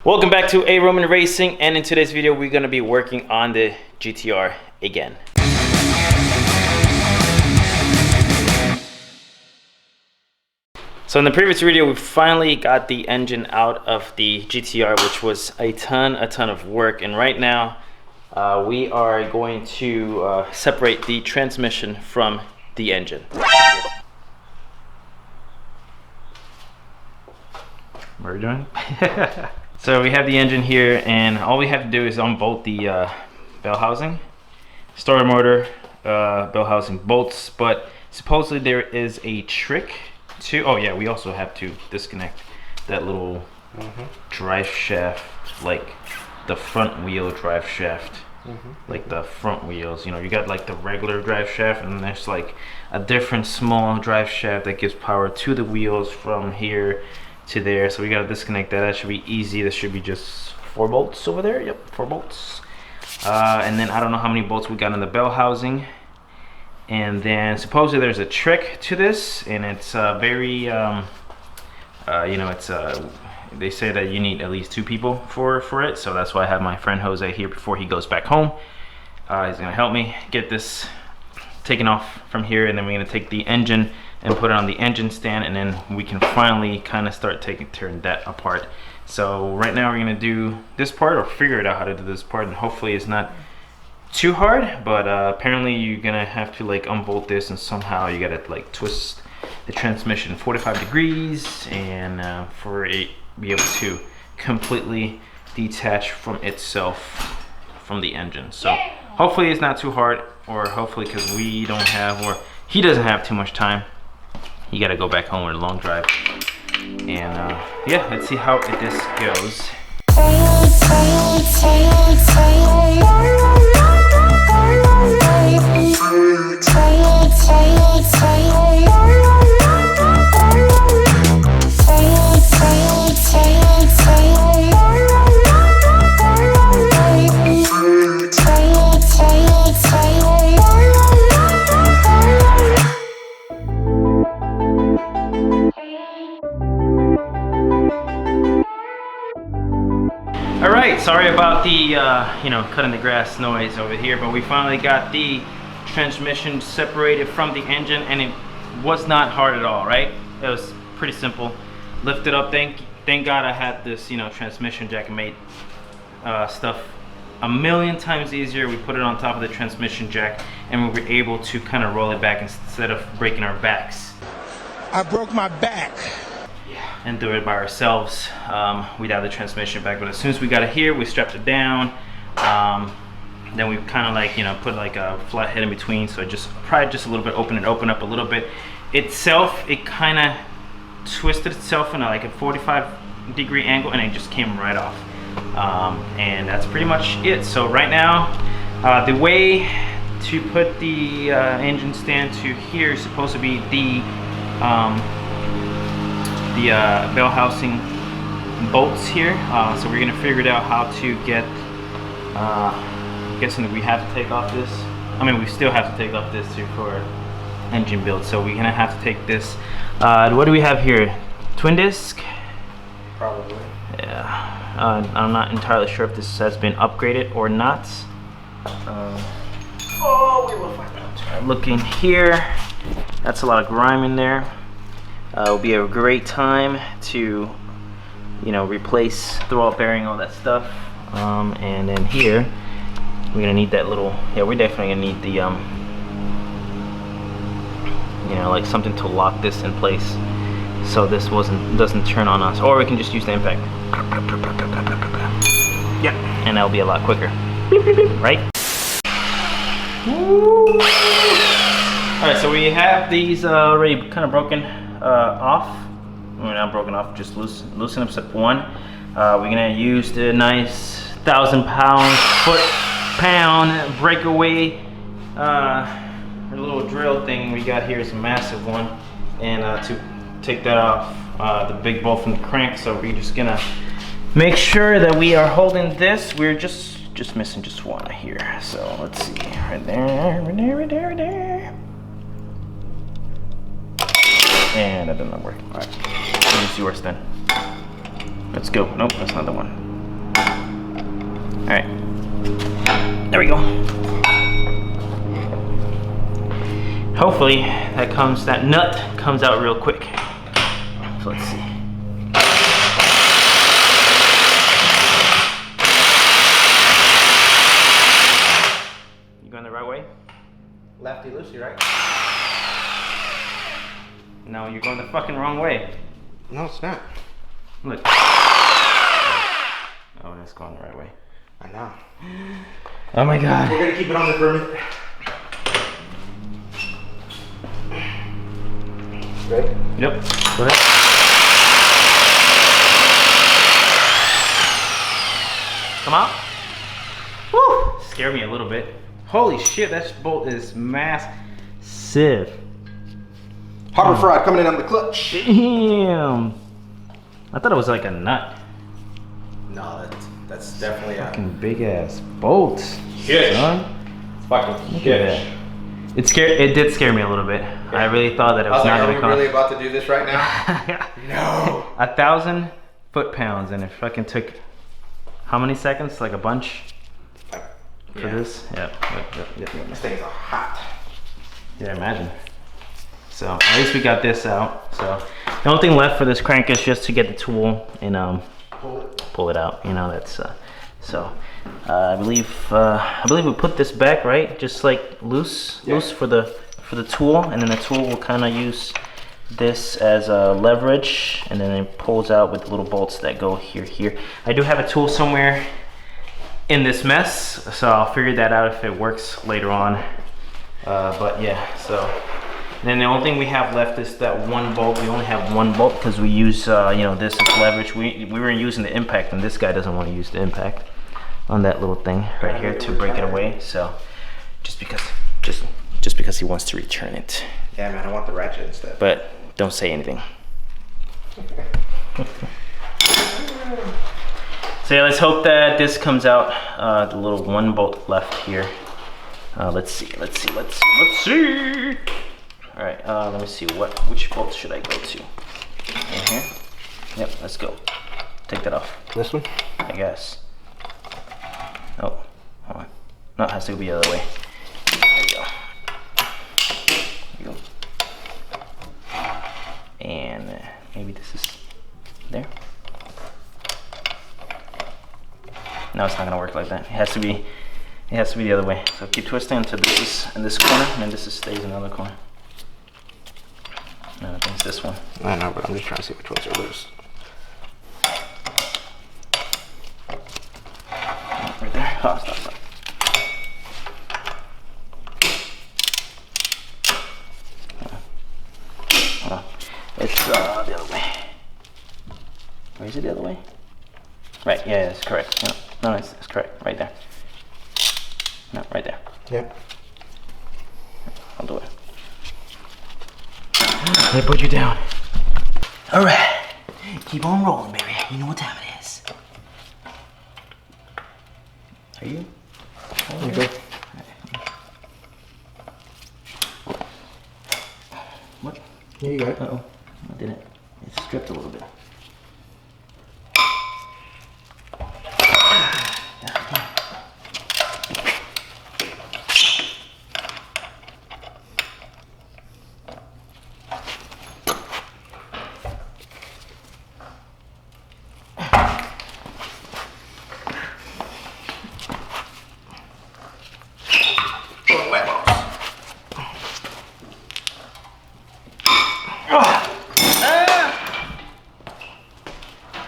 Welcome back to A Roman Racing, and in today's video we're going to be working on the GTR again. So in the previous video we finally got the engine out of the GTR, which was a ton of work, and right now we are going to separate the transmission from the engine. What are we doing? So we have the engine here, and all we have to do is unbolt the bell housing, starter motor, bell housing bolts, but supposedly there is a trick to, oh yeah, we also have to disconnect that little drive shaft, like the front wheel drive shaft, like the front wheels, you know, you got like the regular drive shaft, and there's like a different small drive shaft that gives power to the wheels from here to there. So we got to disconnect that. That should be easy. This should be just 4 bolts over there. Yep, 4 bolts. And then I don't know how many bolts we got in the bell housing. And then supposedly there's a trick to this, and it's very you know, it's they say that you need at least 2 people for it. So that's why I have my friend Jose here before he goes back home. He's gonna help me get this taken off from here, and then we're gonna take the engine and put it on the engine stand, and then we can finally kind of start tearing that apart. So right now we're gonna do this part, or figure it out how to do this part, and hopefully it's not too hard, but apparently you're gonna have to like unbolt this, and somehow you gotta like twist the transmission 45 degrees and for it be able to completely detach from itself from the engine. So hopefully it's not too hard, or hopefully, because we don't have, or he doesn't have too much time. You gotta go back home with a long drive, and yeah, let's see how this goes. Alright, sorry about the you know, cutting the grass noise over here, but we finally got the transmission separated from the engine, and it was not hard at all, right? It was pretty simple. Lift it up. Thank God I had this, you know, transmission jack. It made stuff a million times easier. We put it on top of the transmission jack, and we were able to kind of roll it back instead of breaking our backs. I broke my back. And do it by ourselves without the transmission back. But as soon as we got it here, we strapped it down. Then we kind of like, you know, put like a flat head in between, so just probably just a little bit open up a little bit. Itself, it kind of twisted itself in like a 45-degree angle, and it just came right off. And that's pretty much it. So right now, the way to put the engine stand to here is supposed to be the bell housing bolts here, so we're gonna figure it out how to get I'm guessing that we have to take off this. I mean, we still have to take off this too for engine build, so we're gonna have to take this. What do we have here? Twin disc? Probably. Yeah. I'm not entirely sure if this has been upgraded or not. Oh, we will find out. Looking here, that's a lot of grime in there. It'll be a great time to, you know, replace, throw out bearing, all that stuff. And then here, we're gonna need that little, yeah, we're definitely gonna need the, you know, like something to lock this in place, so this doesn't turn on us. Or we can just use the impact. Yeah, and that'll be a lot quicker, right? All right, so we have these already kind of broken off. Well, not broken off, just loosen up step 1. We're gonna use the nice 1,000-pound, foot-pound breakaway little drill thing we got here. Is a massive one, and to take that off the big bolt from the crank. So we're just gonna make sure that we are holding this. We're just missing just one here. So let's see, right there, right there, right there, right there. And that did not work. All right, use yours then. Let's go. Nope, that's not the one. right. There we go. Hopefully that nut comes out real quick. So let's see. You going the right way? Lefty loosey, right? No, you're going the fucking wrong way. No, it's not. Look. Oh, it's going the right way. I know. Oh my god. We're gonna keep it on there for a minute. Ready? Yep. Go ahead. Come out. Woo! Scared me a little bit. Holy shit, that bolt is massive. Harbor Fry coming in on the clutch. Damn. I thought it was like a nut. No, that's definitely a Fucking big ass bolt. shit. Son. Fucking Look at that. It did scare me a little bit. Yeah. I really thought that it was, not are gonna we come. really about to do this right now? No. 1,000 foot-pounds, and it fucking took how many seconds? Like a bunch for this. Yep. This thing's hot. Yeah, imagine. So at least we got this out. So the only thing left for this crank is just to get the tool and pull it out. You know, that's so. I believe we put this back, right? Just like loose for the tool, and then the tool will kind of use this as a leverage, and then it pulls out with the little bolts that go here. I do have a tool somewhere in this mess, so I'll figure that out if it works later on. But yeah, so. And then the only thing we have left is that one bolt. We only have one bolt because we use, you know, this as leverage. We were using the impact, and this guy doesn't want to use the impact on that little thing right here to break it away. So just because he wants to return it. Yeah, man, I want the ratchet instead. But don't say anything. So yeah, let's hope that this comes out. The little one bolt left here. Let's see. All right, let me see which bolt should I go to? Right here. Yep, let's go. Take that off. This one? I guess. Oh, hold on. No, it has to be the other way. There we go. There we go. And maybe this is there. No, it's not gonna work like that. It has to be the other way. So keep twisting until this is in this corner, and then this stays in the other corner. No, I think it's this one. I know, but I'm just trying to see which ones are loose. Right there. Oh, stop. Hold on. It's the other way. Or is it the other way? Right, yeah, it's correct. No, it's correct. Right there. No, right there. Yep. I'll do it. They put you down. All right, keep on rolling, baby. You know what time it is. Are you? You go. What? Yeah, you got it. Uh-oh, I didn't. It's stripped a little bit.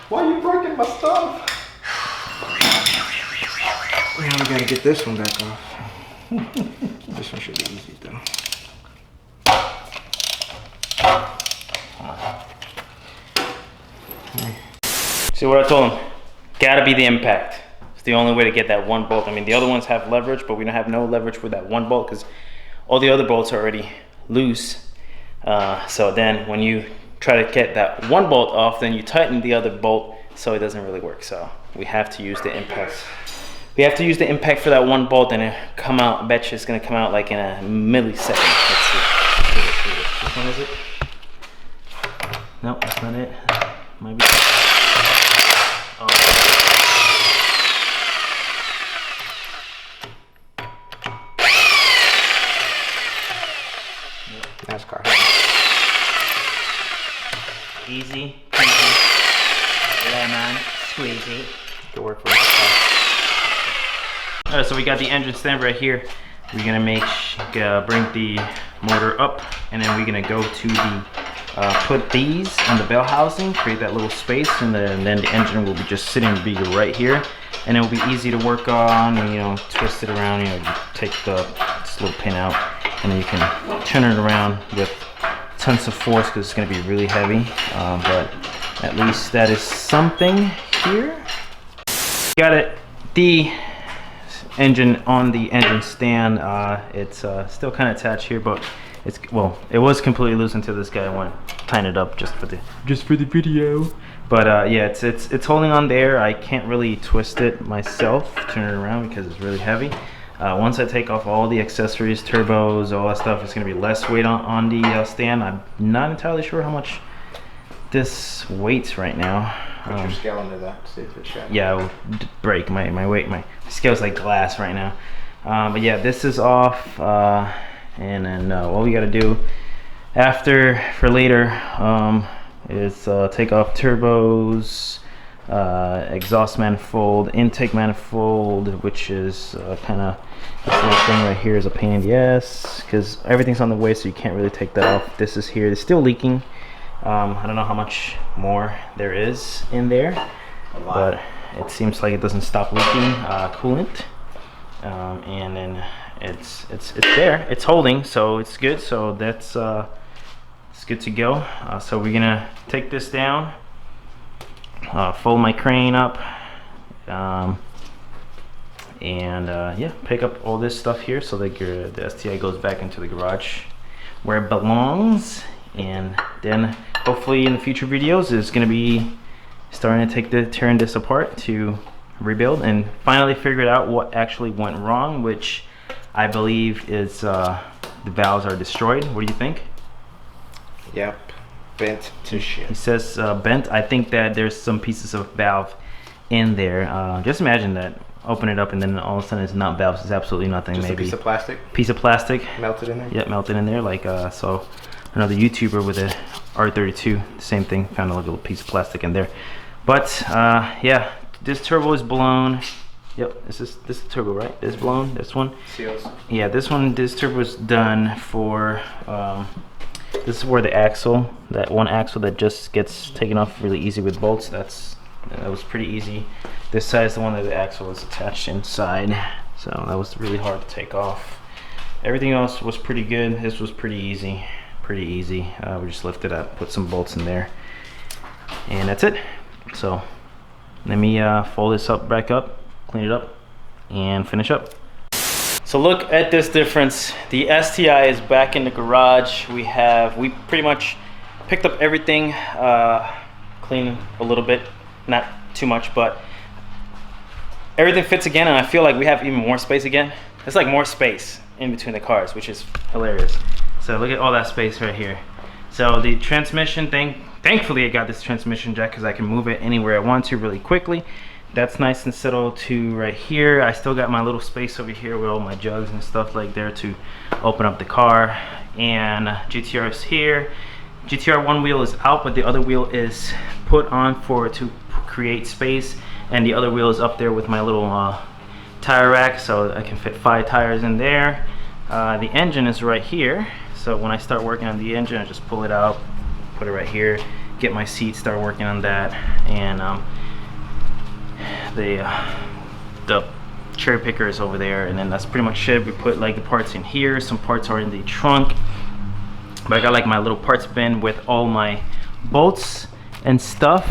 Why are you breaking my stuff? We only gotta get this one back off. This one should be easy though. See what I told him? Gotta be the impact. It's the only way to get that one bolt. I mean, the other ones have leverage, but we don't have no leverage for that one bolt because all the other bolts are already loose. So then when you try to get that one bolt off, then you tighten the other bolt, so it doesn't really work. So we have to use the impact. We have to use the impact for that one bolt, and it come out. I bet you it's gonna come out like in a millisecond. Let's see. Which one is it? No, that's not it. Might be. Oh. easy peasy, lemon squeezy. Good work for us. Alright, so we got the engine stand right here. We're gonna bring the motor up, and then we're gonna go to the put these on the bell housing, create that little space, and then the engine will be just sitting right here, and it will be easy to work on. And, you know, twist it around. You know, you take this little pin out, and then you can turn it around with tons of force because it's gonna be really heavy. But at least that is something here. Got it. The engine on the engine stand. It's still kind of attached here, but it was completely loose until this guy went tighten it up just for the video. But yeah, it's holding on there. I can't really twist it myself, turn it around, because it's really heavy. Once I take off all the accessories, turbos, all that stuff, it's gonna be less weight on the stand. I'm not entirely sure how much this weighs right now. Put your scale under that, see if it's right. Yeah, it will break my weight. My scale's like glass right now. But yeah, this is off, and then what we gotta do for later is take off turbos, exhaust manifold, intake manifold, which is kind of this little thing right here is a pain in the ass because everything's on the way, so you can't really take that off. This is here. It's still leaking. I don't know how much more there is in there, but it seems like it doesn't stop leaking coolant, and then it's there, it's holding, so it's good. So that's it's good to go. So we're gonna take this down, fold my crane up, and yeah, pick up all this stuff here so that the STI goes back into the garage where it belongs. And then hopefully in the future videos is going to be starting to tearing this apart to rebuild and finally figure out what actually went wrong, which I believe is the valves are destroyed. What do you think? Yep, bent to shit. He says bent. I think that there's some pieces of valve in there. Just imagine that. Open it up and then all of a sudden it's not valves. It's absolutely nothing. Just maybe a piece of plastic. Piece of plastic. Melted in there. Yep, melted in there. Like so. Another YouTuber with a R32, same thing, found a little piece of plastic in there. But yeah, this turbo is blown. Yep, this is turbo, right? This blown, this one. Seals. Yeah, this turbo is done for. This is where the axle, that one axle that just gets taken off really easy with bolts. That was pretty easy. This side is the one that the axle was attached inside, so that was really hard to take off. Everything else was pretty good. This was pretty easy. We just lifted up, put some bolts in there, and that's it. So let me fold this back up, clean it up, and finish up. So look at this difference. The STI is back in the garage. We pretty much picked up everything, cleaned a little bit, not too much, but everything fits again, and I feel like we have even more space again. It's like more space in between the cars, which is hilarious. So look at all that space right here. So the transmission thing, thankfully I got this transmission jack because I can move it anywhere I want to really quickly. That's nice and settled to right here. I still got my little space over here with all my jugs and stuff like there to open up the car. And GTR is here. GTR one wheel is out, but the other wheel is put on to create space. And the other wheel is up there with my little tire rack, so I can fit 5 tires in there. The engine is right here. So when I start working on the engine, I just pull it out, put it right here, get my seat, start working on that, and the cherry picker is over there, and then that's pretty much it. We put like the parts in here. Some parts are in the trunk, but I got like my little parts bin with all my bolts and stuff,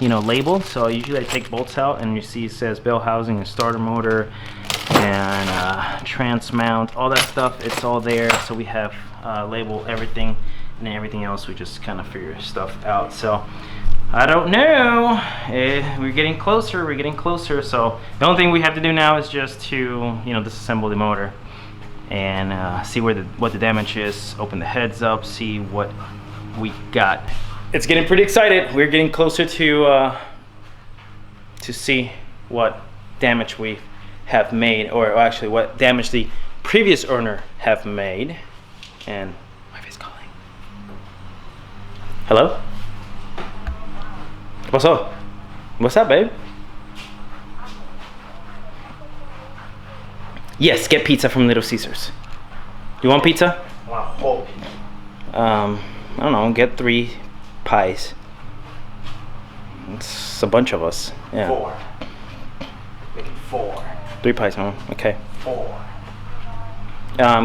you know, labeled. So usually I take bolts out, and you see it says bell housing and starter motor and trans mount, all that stuff. It's all there. So we have labeled everything, and then everything else we just kind of figure stuff out. So I don't know, we're getting closer. So the only thing we have to do now is just to, you know, disassemble the motor and see what the damage is, open the heads up, see what we got. It's getting pretty excited. We're getting closer to see what damage we have made, or actually what damage the previous owner have made. And my wife's calling. Hello? What's up? What's up, babe? Yes, get pizza from Little Caesars. You want pizza? I want a whole pizza. I don't know, get 3 pies. It's a bunch of us. Yeah. 4. Make it 4. 3 pies, huh? Okay. 4.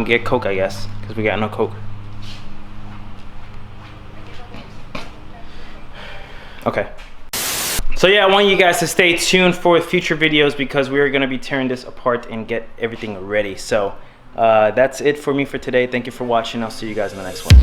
Get Coke, I guess, because we got no Coke. Okay. So yeah, I want you guys to stay tuned for future videos because we are going to be tearing this apart and get everything ready. So that's it for me for today. Thank you for watching. I'll see you guys in the next one.